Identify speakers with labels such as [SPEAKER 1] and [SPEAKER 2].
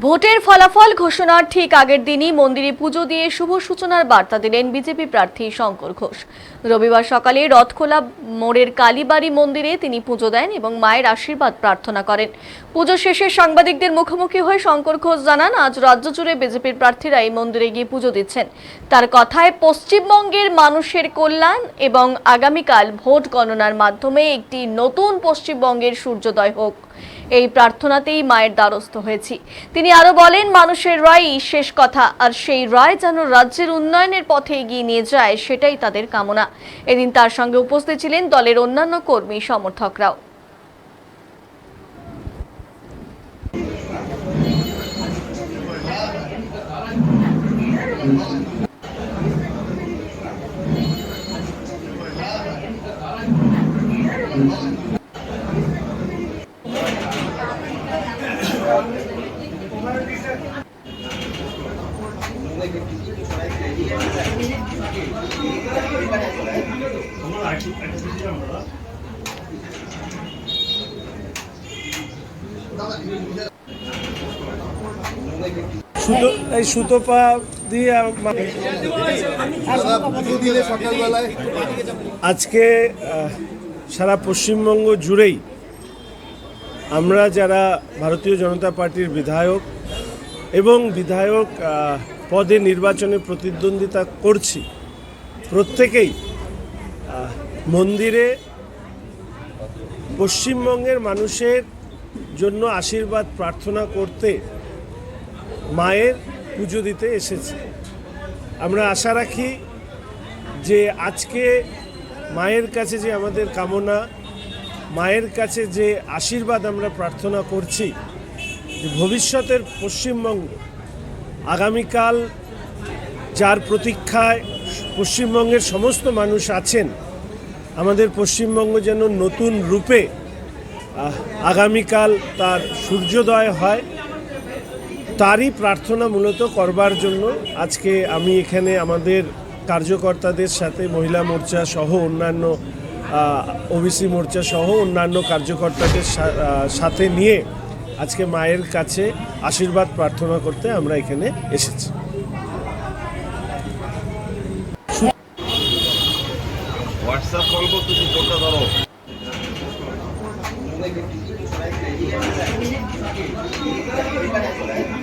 [SPEAKER 1] ভোটের ফলাফল ঘোষণার ঠিক আগের দিনই মন্দিরে পুজো দিয়ে শুভ সূচনার বার্তা দিলেন বিজেপি প্রার্থী শঙ্কর ঘোষ। রবিবার সকালে রথখোলা মোড়ের কালীবাড়ি মন্দিরে তিনি পুজো দেন এবং মায়ের আশীর্বাদ প্রার্থনা করেন। পুজো শেষে সাংবাদিকদের মুখোমুখি হয়ে শঙ্কর ঘোষ জানান, আজ রাজ্য জুড়ে বিজেপির প্রার্থীরা এই মন্দিরে গিয়ে পুজো দিচ্ছেন। তার কথায় পশ্চিমবঙ্গের মানুষের কল্যাণ এবং আগামীকাল ভোট গণনার মাধ্যমে একটি নতুন পশ্চিমবঙ্গের সূর্যোদয় হোক, এই প্রার্থনাতেই মায়ের দ্বারস্থ হয়েছি। তিনি আরো বলেন, মানুষের রায়ই শেষ কথা, আর সেই রায় যেন রাজ্যের উন্নয়নের পথে এগিয়ে নিয়ে যায়, সেটাই তাদের কামনা। এদিন তার সঙ্গে উপস্থিত ছিলেন দলের অন্যান্য কর্মী সমর্থকরাও।
[SPEAKER 2] সুতোপা দিয়ে আজকে সারা পশ্চিমবঙ্গ জুড়েই আমরা যারা ভারতীয় জনতা পার্টির বিধায়ক এবং বিধায়ক পদে নির্বাচনে প্রতিদ্বন্দ্বিতা করছি, প্রত্যেকেই মন্দিরে পশ্চিমবঙ্গের মানুষের জন্য আশীর্বাদ প্রার্থনা করতে মায়ের পুজো দিতে এসেছে। আমরা আশা রাখি যে আজকে মায়ের কাছে যে আমাদের কামনা, মায়ের কাছে যে আশীর্বাদ আমরা প্রার্থনা করছি, যে ভবিষ্যতের পশ্চিমবঙ্গ, আগামীকাল যার প্রতীক্ষায় পশ্চিমবঙ্গের সমস্ত মানুষ আছেন, আমাদের পশ্চিমবঙ্গ যেন নতুন রূপে আগামীকাল তার সূর্যোদয় হয়, তারই প্রার্থনা মূলত করবার জন্য আজকে আমি এখানে আমাদের কার্যকর্তাদের সাথে মহিলা মোর্চা সহ অন্যান্য ওবিসি মোর্চা সহ অন্যান্য কার্যকর্তাদের সাথে নিয়ে আজকে মায়ের কাছে আশীর্বাদ প্রার্থনা করতে আমরা এখানে এসেছি।